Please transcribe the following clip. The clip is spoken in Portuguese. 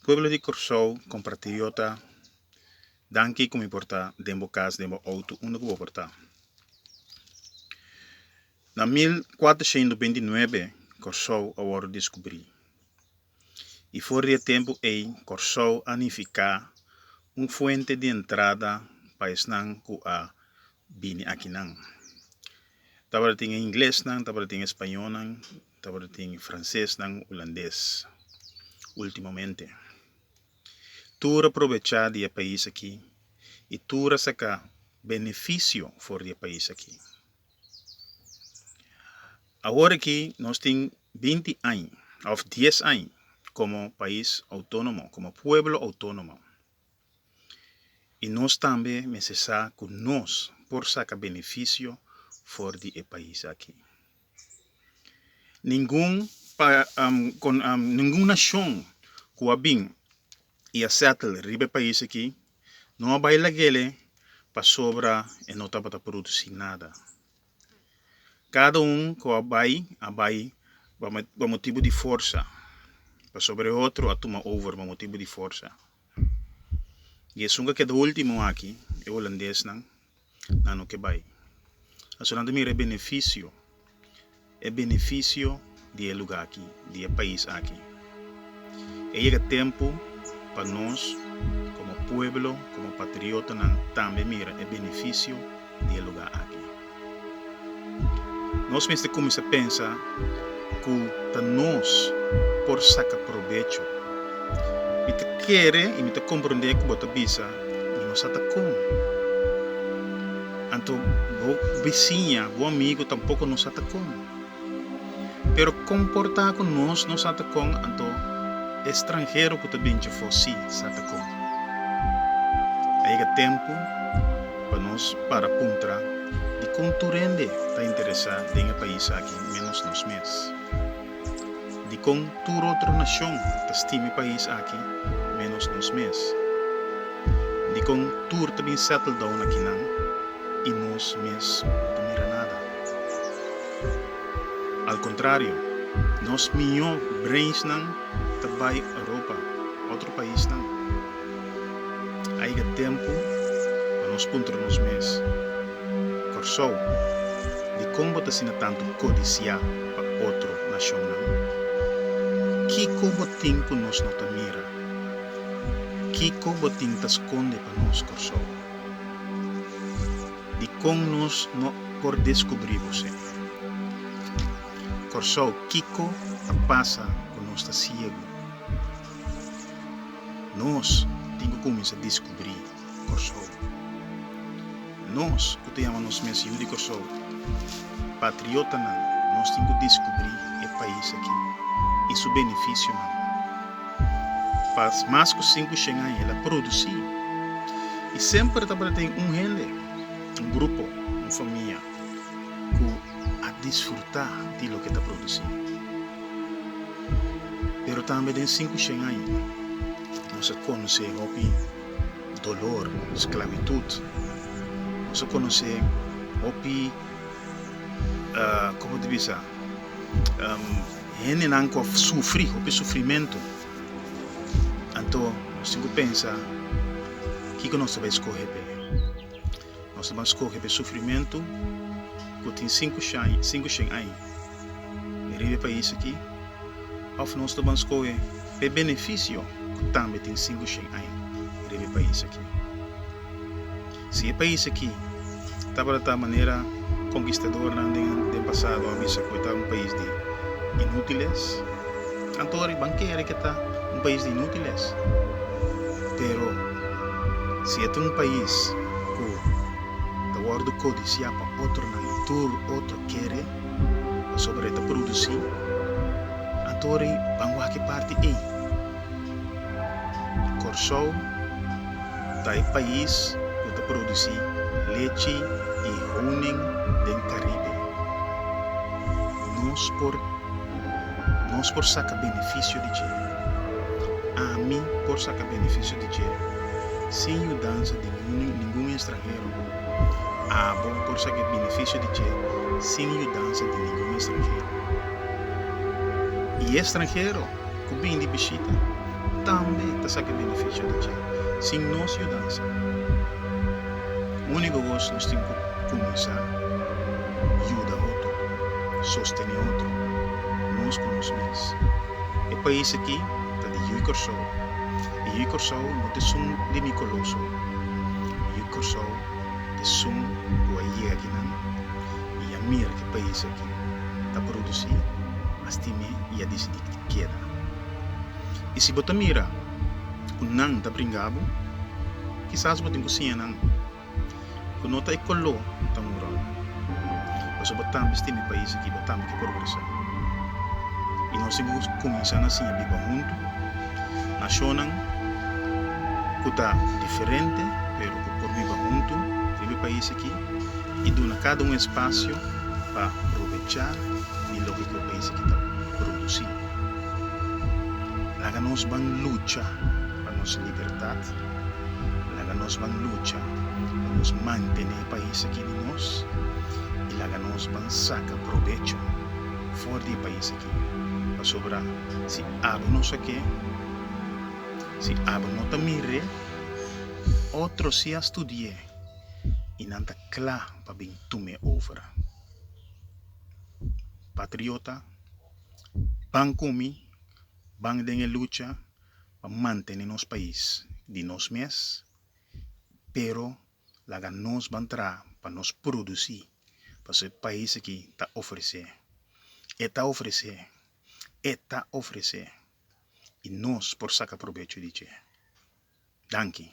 Pueblo de Corsou, compatriota, danke como importa, dembo cas, dembo auto, uno que porta. Na 1429, Corsou agora descobri. E fora de tempo aí, Corsou anificar fuente de entrada para esnan ku a bini aqui nan. Tava tem inglês nan, tava tem espanhol nan, tava tem francês nan, holandês. Ultimamente. Tudo aproveitar de país aqui e tudo sacar benefício fora de país aqui. Agora aqui nós temos 20 anos, ou 10 anos, como país autônomo, como pueblo autônomo. E nós também necessitamos que nós, por sacar benefício fora de país aqui. Nenhuma nação que a bem e a settle ribe país aqui, não vai lá para sobrar e não está para produzir nada. Cada que vai para motivo de força, para sobre outro a tomar over para motivo de força. E é que do último aqui, é holandês não que vai. A só não mira benefício de lugar aqui, de país aqui. E chega tempo para nós, como pueblo, como patriota, também mira o benefício de lugar aqui. Nós mesmo começamos a pensar que nós, por sacar proveito, me quer e me compreender que bota bisa, e nós está com. Então, o vizinha, o amigo, tampouco nos está com. Pero comportar com nós está com, então, estrangeiro que também já fosse, está com. Aí é tempo para nós para apontar de conturende está interessado em país aqui, menos nós mesmos. De contur outra nação está estima país aqui, menos nós mesmos. De contur também settle down aqui não, e nós mesmos não mira nada. Ao contrário, nós melhor brains não vai Europa, outro país não. Aí é tempo para nós pontar nós mesmos. Corsou, de como está sendo tanto codiciar para outra nação não. Que como tem que nós não te mira? Que como tem que esconde para nós, Corsou? De como nós não por descobrir você. Corsou, Kiko passa com nós está cego. Nós temos que começar a descobrir, Corsou. Nós, que temos nós mesmos de Corsou, patriota, nós temos que descobrir o país aqui e seu benefício. Para mais que 5 anos, ela produzir. E sempre tem gente, grupo, uma família, que a desfrutar de lo que está produzindo. Pero também tem 5 anos, nós conhecemos o dolor, esclavitud. Nós conhecemos o como diz, gente não sofre, o sofrimento. Então, nós temos que pensar que nós vamos escolher. Nós vamos escolher o sofrimento que tem 5 anos, no país aqui, ou nós vamos escolher o benefício que também tem 5 anos no país aqui. Se o país aqui estava da maneira conquistadora no passado, a vista que está um país de inúteis, então a banqueira que está um país de inúteis. Pero se é um país que está guardo codiciar para outro quer sobre a produzir, então vamos que parte aí. Corsou está em país que produzir leite e honey do Caribe. Nós por sacar benefício de dinheiro. A mim por sacar benefício de dinheiro. Sem ajudança de nenhum estrangeiro. A bom por sacar benefício de dinheiro. Sem ajudança de nenhum estrangeiro. E estrangeiro que vem de visita também está saca benefício de ti. Sem nós ajudança. O único gosto nós temos que começar ajudar outro, sostener outro, nós com nós mesmos. O país aqui está de Juicorsou. E Juicorsou não é só de Micoloso. Juicorsou é só do aí aqui não. E a mira que o país aqui está produzindo, mas também e a decidir que queda. E se você mira, o não está brincando, quizás você tem cozinha não. O não está ecolô, está morando. Mas você também está no país aqui, você também que progressar. E nós temos que começar assim a viver junto, nacional, que está diferente, mas que por viver junto, no país aqui, e dar cada um espaço para aproveitar o que o país aqui está produzindo. Lá nós vamos lutar para nossa liberdade, lá nós vamos lutar para nos manter o país aqui de nós, e lá nós vamos sacar proveito fora do país aqui, para sobrar. Se algo não aqui, se algo não está mire, outro se estudie, e não está claro para bem tomar over. Patriota, van comigo, van de luta para manter nosso país de nós mesmos, pero lá nós vamos entrar para nos produzir, para o país aqui está oferecer, e nós por sacar proveito de ti. Danke.